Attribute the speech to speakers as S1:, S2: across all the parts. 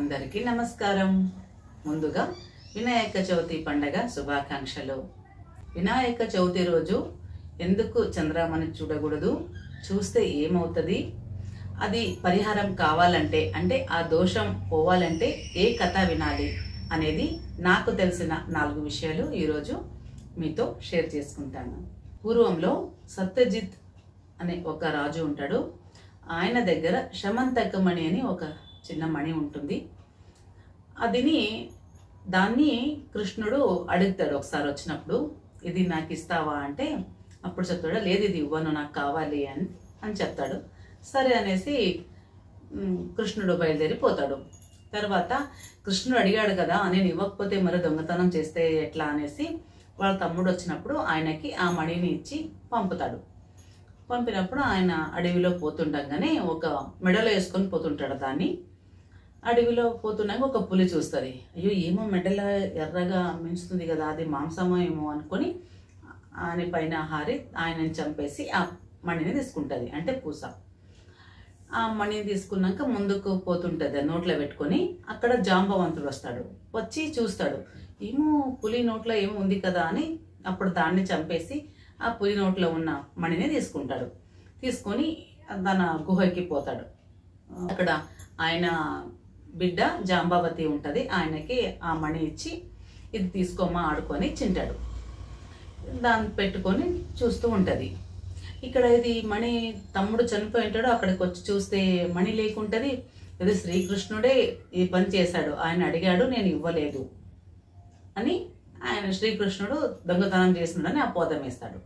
S1: అందరికీ నమస్కారం. ముందుగా వినాయక చవితి పండగ శుభాకాంక్షలు. వినాయక చవితి రోజు ఎందుకు చంద్రమని చూడకూడదు, చూస్తే ఏమవుతుంది, అది పరిహారం కావాలంటే అంటే ఆ దోషం పోవాలంటే ఏ కథ వినాలి అనేది నాకు తెలిసిన 4 విషయాలు ఈరోజు మీతో షేర్ చేసుకుంటాను. పూర్వంలో సత్యజిత్ అనే ఒక రాజు ఉంటాడు. ఆయన దగ్గర శమంతకమణి అని ఒక చిన్న మణి ఉంటుంది. దాన్ని కృష్ణుడు అడుగుతాడు ఒకసారి వచ్చినప్పుడు, ఇది నాకు ఇస్తావా అంటే అప్పుడు చెప్తాడు, లేదు ఇది ఇవ్వను, నాకు కావాలి అని చెప్తాడు. సరే అనేసి కృష్ణుడు బయలుదేరిపోతాడు. తర్వాత కృష్ణుడు అడిగాడు కదా, నేను ఇవ్వకపోతే మరి దొంగతనం చేస్తే ఎట్లా అనేసి వాళ్ళ తమ్ముడు వచ్చినప్పుడు ఆయనకి ఆ మణిని ఇచ్చి పంపుతాడు. పంపినప్పుడు ఆయన అడవిలో పోతుండగానే ఒక మెడలో వేసుకొని పోతుంటాడు. దాన్ని అడవిలో పోతున్నాక ఒక పులి చూస్తుంది. అయ్యో ఏమో మెడల ఎర్రగా మించుతుంది కదా, అది మాంసమో ఏమో అనుకొని ఆయన పైన హారి ఆయనని చంపేసి ఆ మణిని తీసుకుంటుంది, అంటే పూస. ఆ మణిని తీసుకున్నాక ముందుకు పోతుంటుంది నోట్లో పెట్టుకొని. అక్కడ జాంబవంతుడు వస్తాడు, వచ్చి చూస్తాడు, ఏమో పులి నోట్లో ఏమో ఉంది కదా అని అప్పుడు దాన్ని చంపేసి ఆ పులి నోట్లో ఉన్న మణిని తీసుకుంటాడు. తీసుకొని తన గుహకి పోతాడు. అక్కడ ఆయన బిడ్డ జాంబావతి ఉంటుంది, ఆయనకి ఆ మణి ఇచ్చి ఇది తీసుకోమా ఆడుకొని చింటాడు. దాన్ని పెట్టుకొని చూస్తూ ఉంటుంది. ఇక్కడ ఇది మణి తమ్ముడు చనిపోయి ఉంటాడు, అక్కడికి వచ్చి చూస్తే మణి లేకుంటుంది. ఇది శ్రీకృష్ణుడే ఈ పని చేశాడు, ఆయన అడిగాడు నేను ఇవ్వలేదు అని ఆయన శ్రీకృష్ణుడు దొంగతనం చేసిందని అపవాదం వేస్తాడు.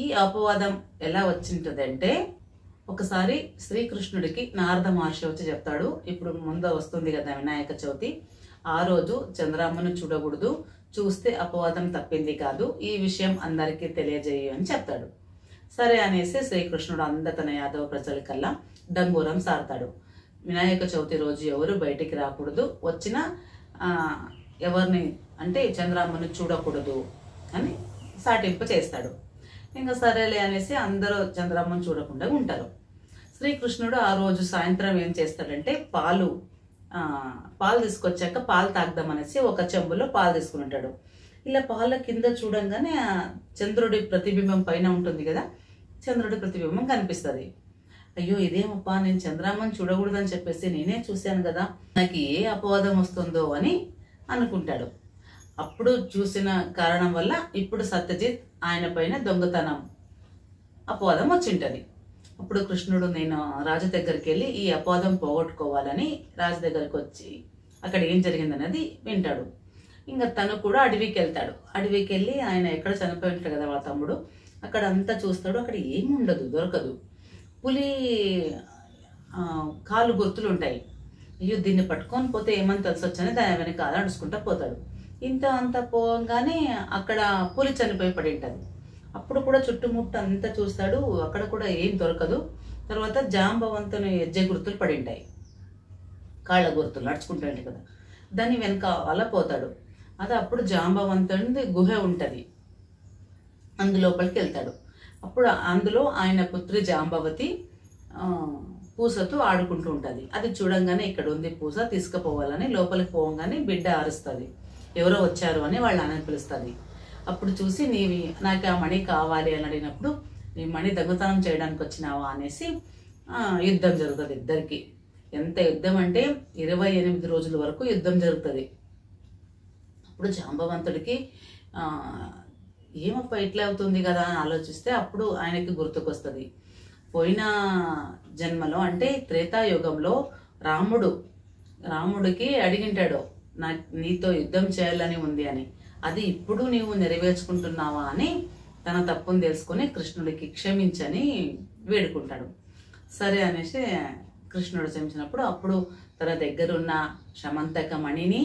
S1: ఈ అపవాదం ఎలా వచ్చింటుందంటే, ఒకసారి శ్రీకృష్ణుడికి నారద మహర్షి వచ్చి చెప్తాడు, ఇప్పుడు ముందు వస్తుంది కదా వినాయక చవితి, ఆ రోజు చంద్రమ్మను చూడకూడదు, చూస్తే అపవాదం తప్పింది కాదు, ఈ విషయం అందరికీ తెలియజేయు అని చెప్తాడు. సరే అనేసి శ్రీకృష్ణుడు తన యాదవ ప్రజలకల్లా డంబూరం సారుతాడు. వినాయక చవితి రోజు ఎవరు బయటికి రాకూడదు, వచ్చిన ఎవరిని అంటే చంద్రమ్మను చూడకూడదు అని సాటింపు చేస్తాడు. ఇంకా సరేలే అనేసి అందరూ చంద్రమ్మను చూడకుండా ఉంటారు. శ్రీకృష్ణుడు ఆ రోజు సాయంత్రం ఏం చేస్తాడంటే పాలు తీసుకొచ్చాక పాలు తాగుదామనేసి ఒక చెంబులో పాలు తీసుకుని ఉంటాడు. ఇలా పాల కింద చూడంగానే చంద్రుడి ప్రతిబింబం పైన ఉంటుంది కదా, చంద్రుడి ప్రతిబింబం కనిపిస్తుంది. అయ్యో ఇదేమప్పా, నేను చంద్రమ్మను చూడకూడదని చెప్పేసి నేనే చూశాను కదా, నాకు ఏ అపవాదం వస్తుందో అని అనుకుంటాడు. అప్పుడు చూసిన కారణం వల్ల ఇప్పుడు సత్యజిత్ ఆయన పైన దొంగతనం అపవాదం వచ్చింటది. అప్పుడు కృష్ణుడు నేను రాజు దగ్గరికి వెళ్ళి ఈ అపవాదం పోగొట్టుకోవాలని రాజు దగ్గరికి వచ్చి అక్కడ ఏం జరిగిందనేది వింటాడు. ఇంకా తను కూడా అడవికి వెళ్తాడు. అడవికి వెళ్ళి ఆయన ఎక్కడ చనిపోయి ఉంటాడు కదా వాళ్ళ తమ్ముడు, అక్కడ అంతా చూస్తాడు. అక్కడ ఏమి ఉండదు, దొరకదు. పులి కాలు గుర్తులు ఉంటాయి. అయ్యో దీన్ని పట్టుకొని పోతే ఏమని తెలిసొచ్చని దాని వెనక నడుచుకుంటా పోతాడు. అంత పోగానే అక్కడ పులి చనిపోయి పడి ఉంటుంది. అప్పుడు కూడా చుట్టుముట్టు అంతా చూస్తాడు, అక్కడ కూడా ఏం దొరకదు. తర్వాత జాంబవంతుని ఎజ్జె గుర్తులు పడి ఉంటాయి, కాళ్ళ గుర్తులు నడుచుకుంటూ ఉంటాయి కదా, దాని వెనక అలా పోతాడు. అప్పుడు జాంబవంతుని గుహ ఉంటుంది, అందులోపలికి వెళ్తాడు. అప్పుడు అందులో ఆయన పుత్రి జాంబవతి పూసతో ఆడుకుంటూ ఉంటుంది. అది చూడంగానే ఇక్కడ ఉంది పూస, తీసుకుపోవాలని లోపలికి పోగానే బిడ్డ అరుస్తుంది, ఎవరో వచ్చారు అని వాళ్ళ నాన్నని పిలుస్తుంది. అప్పుడు చూసి నాకు ఆ మణి కావాలి అని అడిగినప్పుడు, నీ మణి దొంగతనం చేయడానికి వచ్చినావా అనేసి యుద్ధం జరుగుతుంది ఇద్దరికి. ఎంత యుద్ధం అంటే 28 రోజుల వరకు యుద్ధం జరుగుతుంది. అప్పుడు జాంబవంతుడికి ఏమప్ప ఇట్లా అవుతుంది కదా అని ఆలోచిస్తే అప్పుడు ఆయనకి గుర్తుకొస్తుంది, పోయిన జన్మలో అంటే త్రేతాయుగంలో రాముడికి అడిగింటాడు, నీతో యుద్ధం చేయాలని ఉంది అని, అది ఇప్పుడు నీవు నెరవేర్చుకుంటున్నావా అని తన తప్పును తెలుసుకొని కృష్ణుడికి క్షమించని వేడుకుంటాడు. సరే అనేసి కృష్ణుడు క్షమించినప్పుడు అప్పుడు తన దగ్గరున్న శమంతక మణిని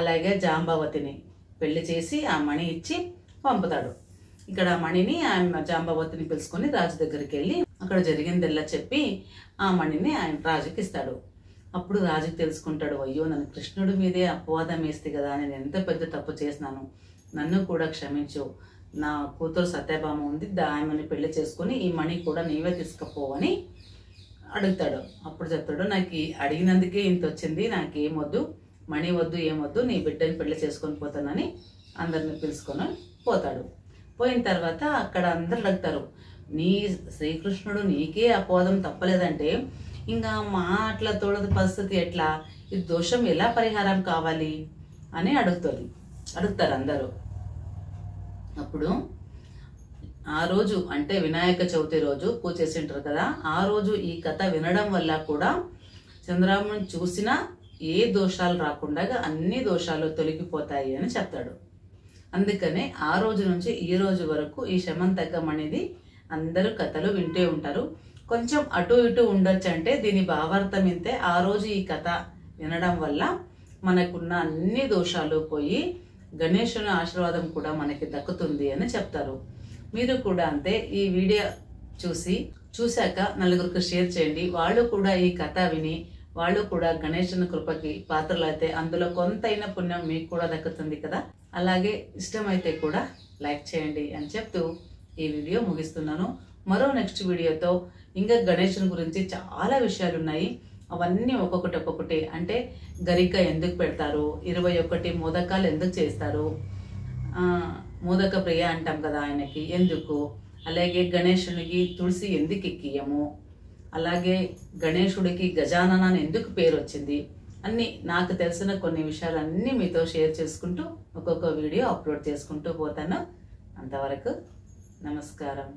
S1: అలాగే జాంబవతిని పెళ్లి చేసి ఆ మణి ఇచ్చి పంపుతాడు. ఇక్కడ మణిని ఆయన జాంబవతిని పిలుచుకొని రాజు దగ్గరికి వెళ్ళి అక్కడ జరిగిందల్లా చెప్పి ఆ మణిని ఆయన రాజుకి ఇస్తాడు. అప్పుడు రాజుకి తెలుసుకుంటాడు, అయ్యో నన్ను కృష్ణుడి మీదే అపవాదం వేస్తే కదా, నేను ఎంత పెద్ద తప్పు చేసినాను, నన్ను కూడా క్షమించు, నా కూతురు సత్యభామ ఉంది, ఆమెని పెళ్లి చేసుకుని ఈ మణి కూడా నీవే తీసుకుపోవని అడుగుతాడు. అప్పుడు చెప్తాడు, నాకు అడిగినందుకే ఇంత వచ్చింది, నాకేమొద్దు, మణి వద్దు, ఏమొద్దు, నీ బిడ్డని పెళ్లి చేసుకొని పోతానని అందరిని పిలుచుకొని పోతాడు. పోయిన తర్వాత అక్కడ అందరు అడుగుతారు, నీ శ్రీకృష్ణుడు నీకే అపవాదం తప్పలేదంటే ఇంకా మా అట్లా తోడదు పరిస్థితి ఎట్లా, ఈ దోషం ఎలా పరిహారం కావాలి అని అడుగుతారు అందరూ. అప్పుడు ఆ రోజు అంటే వినాయక చవితి రోజు పూజ చేసింటారు కదా, ఆ రోజు ఈ కథ వినడం వల్ల కూడా చంద్రబాబుని చూసినా ఏ దోషాలు రాకుండా అన్ని దోషాలు తొలగిపోతాయి అని చెప్తాడు. అందుకనే ఆ రోజు నుంచి ఈ రోజు వరకు ఈ శమంతకం అనేది అందరూ కథలు వింటూ ఉంటారు. కొంచెం అటు ఇటు ఉండొచ్చు, అంటే దీని భావార్థం ఇంతే. ఆ రోజు ఈ కథ వినడం వల్ల మనకున్న అన్ని దోషాలు పోయి గణేశుని ఆశీర్వాదం కూడా మనకి దక్కుతుంది అని చెప్తారు. మీరు కూడా అంతే. ఈ వీడియో చూశాక నలుగురికి షేర్ చేయండి. వాళ్ళు కూడా ఈ కథ విని వాళ్ళు కూడా గణేశుని కృపకి పాత్రలైతే అందులో కొంతైనా పుణ్యం మీకు కూడా దక్కుతుంది కదా. అలాగే ఇష్టమైతే కూడా లైక్ చేయండి అని చెప్తూ ఈ వీడియో ముగిస్తున్నాను. మరో నెక్స్ట్ వీడియోతో ఇంకా గణేశుని గురించి చాలా విషయాలు ఉన్నాయి. అవన్నీ ఒక్కొక్కటి అంటే గరిక ఎందుకు పెడతారు, 21 మోదకాలు ఎందుకు చేస్తారు, మోదక ప్రియ అంటాం కదా ఆయనకి ఎందుకు, అలాగే గణేశునికి తులసి ఎందుకు ఎక్కియము, అలాగే గణేశుడికి గజానన ఎందుకు పేరు వచ్చింది, అన్నీ నాకు తెలిసిన కొన్ని విషయాలన్నీ మీతో షేర్ చేసుకుంటూ ఒక్కొక్క వీడియో అప్లోడ్ చేసుకుంటూ పోతాను. అంతవరకు నమస్కారం.